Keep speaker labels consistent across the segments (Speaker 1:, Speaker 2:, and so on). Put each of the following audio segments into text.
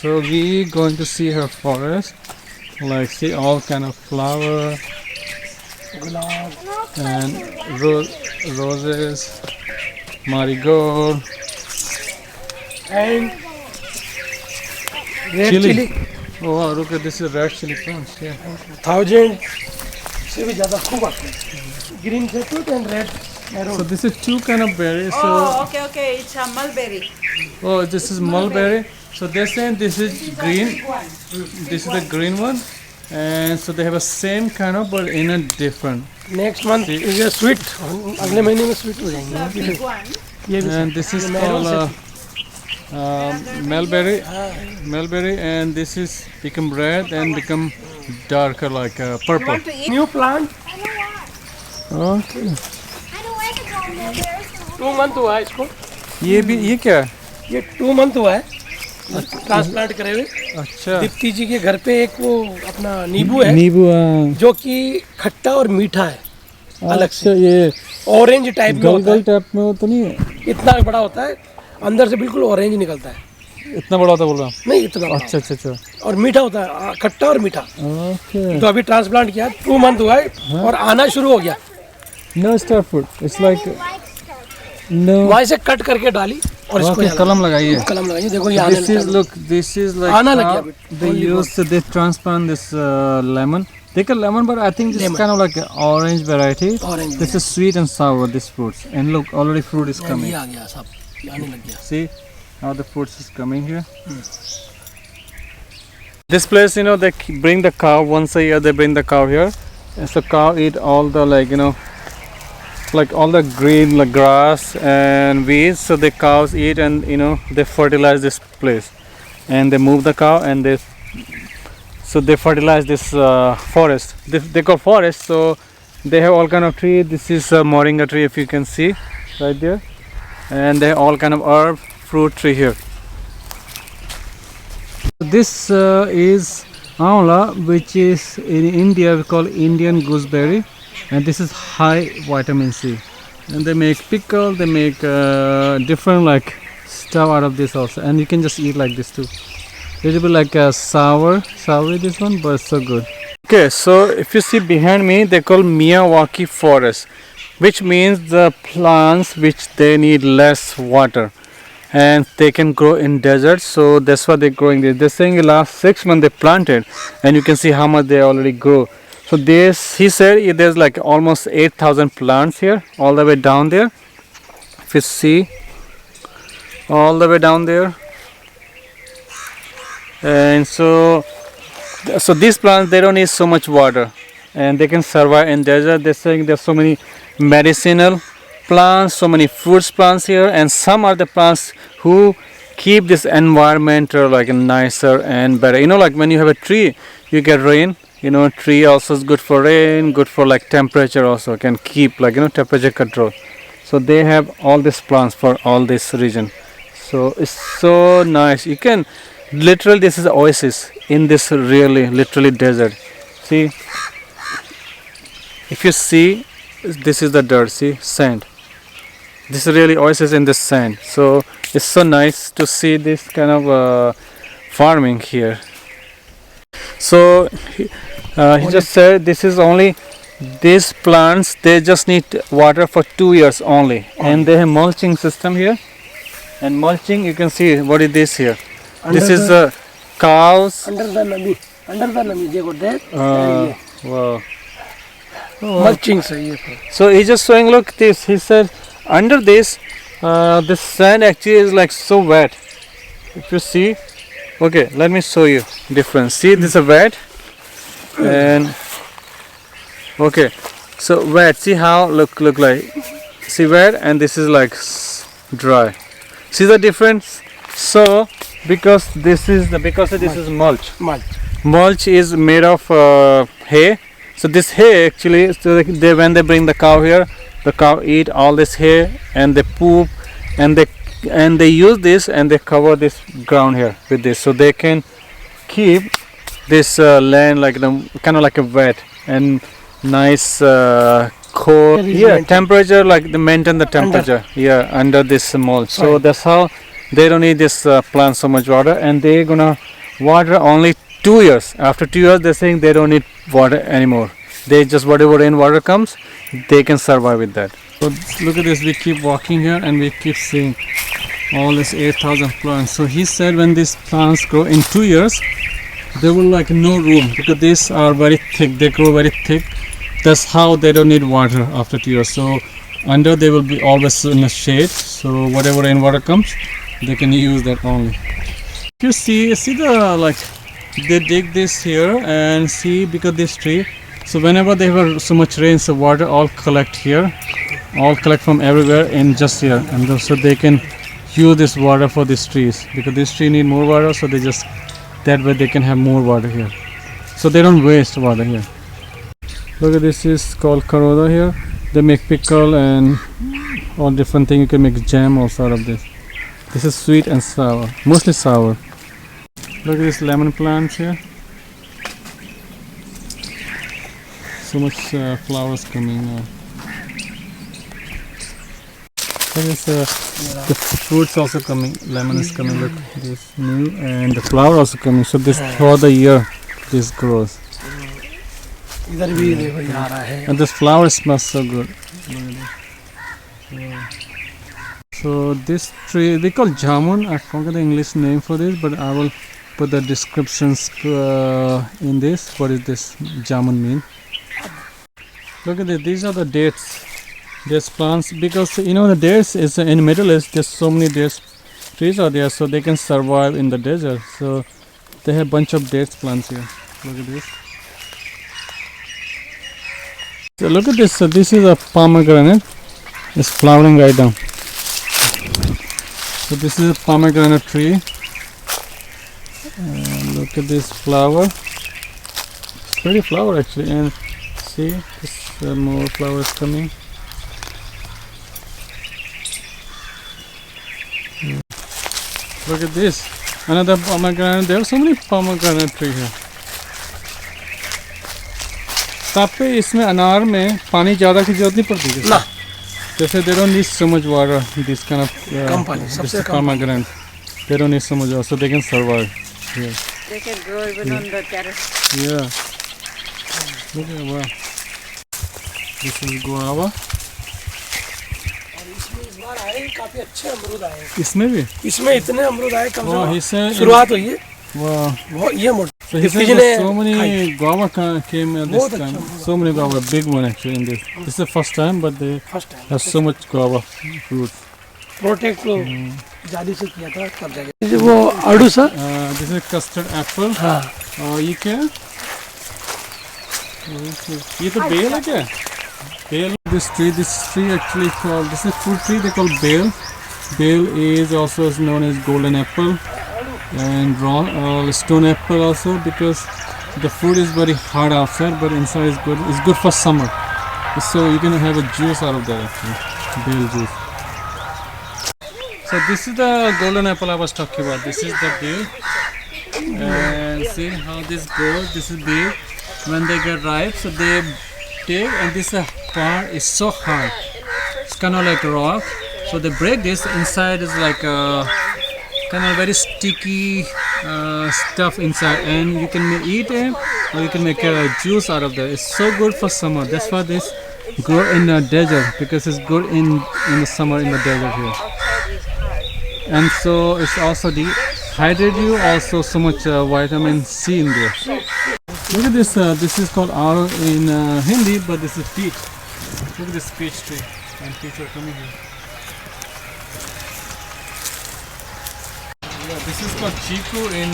Speaker 1: So we going to see her forest, like see all kind of flower and roses, marigold,
Speaker 2: and red chili.
Speaker 1: Oh wow, look at this is red chili plants. Yeah.
Speaker 2: 1000 से भी ज़्यादा खूब आते हैं. Green sapwood and red marrow.
Speaker 1: So this is two kind of berries. So
Speaker 3: Oh, okay, it's a mulberry.
Speaker 1: oh, this is mulberry. So they're saying this is green. This is the green one, and so they have a same kind of, but in a different.
Speaker 2: Next month is a sweet. अगले महीने में sweet हो जाएंगे.
Speaker 3: Big one.
Speaker 2: ये भी
Speaker 1: And this is called mulberry, and this is become red and become darker like
Speaker 3: You
Speaker 1: purple.
Speaker 3: want to eat?
Speaker 2: new plant.
Speaker 1: Okay.
Speaker 4: I don't like to go mulberries.
Speaker 2: 2 month हुआ है इसको.
Speaker 1: ये क्या है?
Speaker 2: ये 2 month हुआ है. ट्रांसप्लांट करे हुए.
Speaker 1: अच्छा.
Speaker 2: दीप्ति जी के घर पे एक वो अपना नींबू है
Speaker 1: नींबू
Speaker 2: जो कि खट्टा और मीठा है. अलग से
Speaker 1: ये
Speaker 2: ऑरेंज टाइप में होता है.
Speaker 1: टाइप में तो नहीं है?
Speaker 2: इतना बड़ा होता है, अंदर से बिल्कुल ऑरेंज निकलता है.
Speaker 1: इतना बड़ा होता बोल रहा हूँ.
Speaker 2: नहीं इतना बड़ा.
Speaker 1: अच्छा.
Speaker 2: और मीठा होता है, खट्टा और मीठा.
Speaker 1: Okay.
Speaker 2: तो अभी ट्रांसप्लांट किया, 2 मंथ हुआ है और आना शुरू हो गया.
Speaker 1: No star fruit. It's like no.
Speaker 2: वहाँ से कट करके डाली और इसको यहाँ
Speaker 1: कलम लगाइए.
Speaker 2: कलम लगाइए. देखो ये आने
Speaker 1: This
Speaker 2: लगता
Speaker 1: is
Speaker 2: है.
Speaker 1: look. This is like
Speaker 2: आना लग
Speaker 1: how
Speaker 2: गया.
Speaker 1: they use they transplant this lemon. They call lemon, but I think this is kind of like an orange variety.
Speaker 2: Orange
Speaker 1: This is sweet and sour. This fruits, and look, already fruit is coming.
Speaker 2: ये आ गया सब, ये आने लग गया.
Speaker 1: See how the fruits is coming here. This place, you know, they bring the cow once a year. They bring the cow here, and so cow eat all the like like all the green like grass and weeds. So the cows eat, and they fertilize this place, and they move the cow, and they fertilize this forest. They call forest. So they have all kind of tree. This is a moringa tree, if you can see right there, and they have all kind of herb, fruit tree here. This is Amla, which is in India we call Indian gooseberry, and this is high vitamin C. And they make pickle, they make different like stuff out of this also, and you can just eat like this too. It will be like a soury this one, but it's so good. Okay, so if you see behind me, they call Miyawakil forest, which means the plants which they need less water. And they can grow in deserts, so that's why they're growing this. They're saying the last 6 months they planted, and you can see how much they already grow. So this, he said, there's like almost 8,000 plants here, all the way down there. If you see, all the way down there. And so these plants, they don't need so much water, and they can survive in desert. They're saying there's so many medicinal plants, so many fruits plants here, and some are the plants who keep this environment like nicer and better. Like when you have a tree, you get rain. Tree also is good for rain, good for like temperature also, can keep like temperature control. So they have all these plants for all this region. So it's so nice. You can literally, this is oasis in this literally desert. See, if you see, this is the dirt. See, sand. This is really oasis in the sand. So it's so nice to see this kind of farming here. So he just said this is only, these plants, they just need water for 2 years only, and they have mulching system here. And mulching, you can see what is this here. This is cows. Under the nami, they got that. Wow.
Speaker 2: mulching.
Speaker 1: So he's just showing, look this, he said under this the sand actually is like so wet. If you see, okay, let me show you difference. See, this is wet, and okay, so wet, see how look like, see wet, and this is like dry. See the difference? So because this is mulch. Mulch is made of hay. So this hay actually, so they when they bring the cow here, the cow eat all this hay and they poop, and they use this and they cover this ground here with this, so they can keep this land like kind of like a wet and nice cold. Yeah, temperature, like they maintain the temperature. Yeah, under this mulch. So that's how they don't need this plant so much water, and they're gonna water only 2 years. After 2 years, they're saying they don't need water anymore. They just whatever rainwater comes, they can survive with that. So look at this. We keep walking here, and we keep seeing all this 8,000 plants. So he said when these plants grow in 2 years, there will like no room because these are very thick. They grow very thick. That's how they don't need water after 2 years. So under they will be always in the shade. So whatever rainwater comes, they can use that only. You see the like they dig this here and see because this tree. So whenever they have so much rain, so water all collect here, all collect from everywhere in just here, and so they can use this water for these trees because this tree need more water. So they just that way they can have more water here. So they don't waste water here. Look at this is called karoda here. They make pickle and all different things. You can make jam also out of this. This is sweet and sour, mostly sour. Look at this lemon plants here. So much flowers coming now. Look at the fruits also coming. Lemon is coming. Look, this new, and the flower also coming. So this throughout the year, this grows.
Speaker 2: इधर भी देखो ये आ रहा है.
Speaker 1: And this flower smells so good. Yeah. So this tree they call jamun. I forget the English name for this, but I will put the descriptions in this. What does this jamun mean? Look at this. These are the dates. Dates plants, because you know the dates is in the Middle East. There's so many dates trees are there, so they can survive in the desert. So they have bunch of dates plants here. Look at this. So look at this. So this is a pomegranate. It's flowering right now. So this is a pomegranate tree. And look at this flower. It's pretty flower actually. And see, this more flowers coming. Look at this. Another pomegranate. There are so many pomegranate trees here. तापे इसमें अनार में पानी ज़्यादा की जरूरत नहीं पड़ती है
Speaker 2: ना.
Speaker 1: जैसे they don't need so much water. This kind of
Speaker 2: कम पानी, सबसे कम.
Speaker 1: pomegranate. They don't need so much water, so they can survive here.
Speaker 3: They can grow even on the terrace.
Speaker 1: Yeah. Look at wow. This is guava.
Speaker 2: इसमें इस बार आए काफी अच्छे अमरूद आए.
Speaker 1: इसमें भी.
Speaker 2: इसमें इतने अमरूद आए कम
Speaker 1: Wow, he
Speaker 2: से
Speaker 1: said.
Speaker 2: कम शुरुआत हुई है.
Speaker 1: Wow.
Speaker 2: बहुत ये मोटा.
Speaker 1: So he said that so many guava came at this
Speaker 2: बहुत
Speaker 1: time.
Speaker 2: अच्छा.
Speaker 1: So many guava, big one actually in this. This is the first time, but they
Speaker 2: first time.
Speaker 1: have so much guava fruit.
Speaker 2: Protect तो जाली से किया था तब जाके. ये वो आड़ू सा.
Speaker 1: This is custard apple.
Speaker 2: हाँ.
Speaker 1: ये क्या है? ये तो बेल है क्या? Bale. This tree actually called, this is a fruit tree they call bale. Bale is also known as golden apple and stone apple also, because the fruit is very hard outside but inside is good. It's good for summer. So you can have a juice out of that actually, bale juice. So this is the golden apple I was talking about. This is the bale. And see how this goes. This is bale. When they get ripe, so they take, and this part is so hard. It's kind of like a rock. So they break this. Inside is like a kind of very sticky stuff inside, and you can eat it, or you can make a juice out of that. It's so good for summer. That's why this grow in the desert, because it's good in the summer in the desert here. And so it's also dehydrate you. Also so much vitamin C in there. Look at this. This is called aro in Hindi, but this is peach. Look at this peach tree, and peach are coming here. Yeah, this is called chikoo in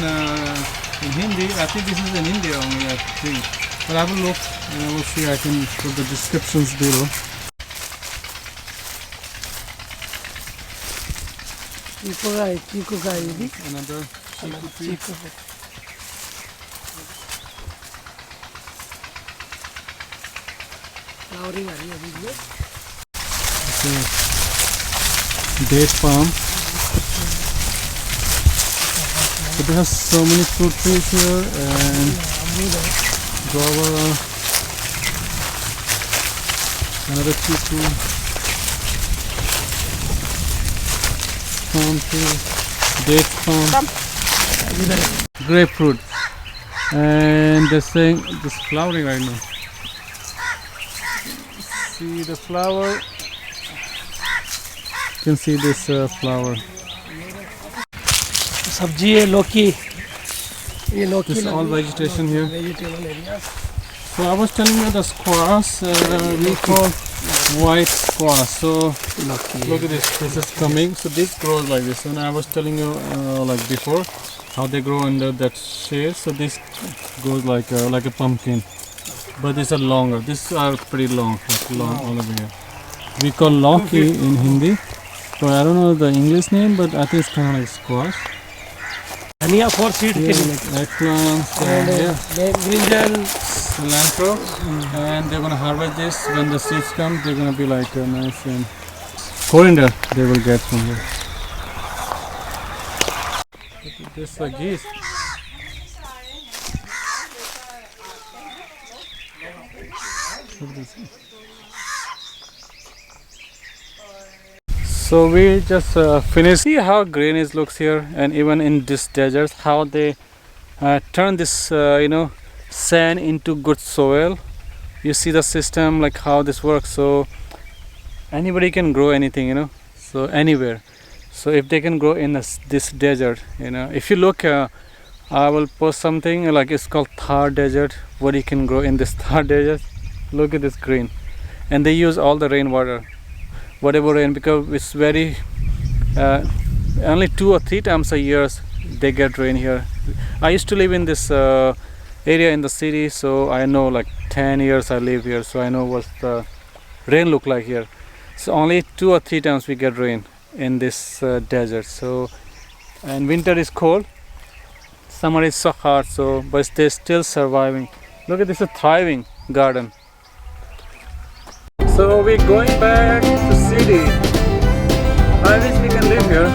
Speaker 1: Hindi. I think this is in India only, I think. But I will look and I will see. I can put the descriptions below.
Speaker 2: चीकू का ये भी.
Speaker 1: Another chikoo tree.
Speaker 2: Flowering आ रही है अभी भी.
Speaker 1: Date palm. So they have so many fruit trees here, and guava, another chikoo, palm tree. dates palm, grapefruit, and they're saying this flowering right now. See the flower. You can see this flower.
Speaker 2: सब्जी है लौकी, ये लौकी
Speaker 1: This is all vegetation here.
Speaker 2: Vegetable area.
Speaker 1: So I was telling you the squash, we call white squash. So look at this. This is coming. So this grows like this. And I was telling you like before how they grow under that shade. So this goes like a pumpkin, but these are longer. These are pretty long, like long all over here. We call lauki in Hindi. So I don't know the English name, but I think it's kind of like squash.
Speaker 2: धनिया 4 seed के
Speaker 1: Yeah,
Speaker 2: लिए.
Speaker 1: like eggplant, yeah,
Speaker 2: brinjal,
Speaker 1: cilantro, and they're gonna harvest this when the seeds come. They're gonna be like nice and coriander. They will get from here. This is geese. Look at this. So we just finished. See how green it looks here, and even in this desert, how they turn this sand into good soil. You see the system, like how this works. So anybody can grow anything, so anywhere. So if they can grow in this desert, if you look, I will post something like it's called Thar Desert. What you can grow in this Thar Desert. Look at this green, and they use all the rainwater. Whatever rain, because it's very only 2 or 3 times a year they get rain here. I used to live in this area in the city, so I know like 10 years I live here, so I know what the rain look like here. So only 2 or 3 times we get rain in this desert. So and winter is cold, summer is so hot, so but they're still surviving. Look at this, a thriving garden. So we're going back to city. I wish we can live here.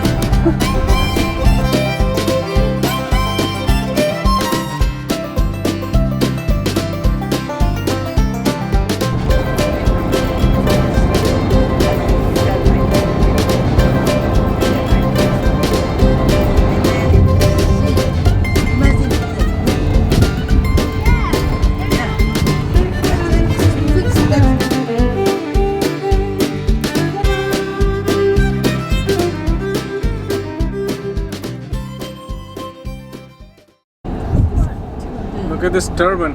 Speaker 1: Look at this turban.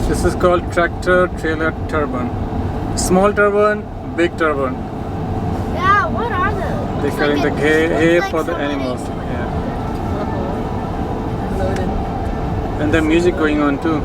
Speaker 1: This is called tractor trailer turban. Small turban, big turban.
Speaker 4: Yeah, what are those?
Speaker 1: They're
Speaker 4: It's
Speaker 1: carrying
Speaker 4: like
Speaker 1: the
Speaker 4: it
Speaker 1: hay
Speaker 4: looks
Speaker 1: for
Speaker 4: like
Speaker 1: the
Speaker 4: so many-
Speaker 1: animals. Yeah. And the music going on too.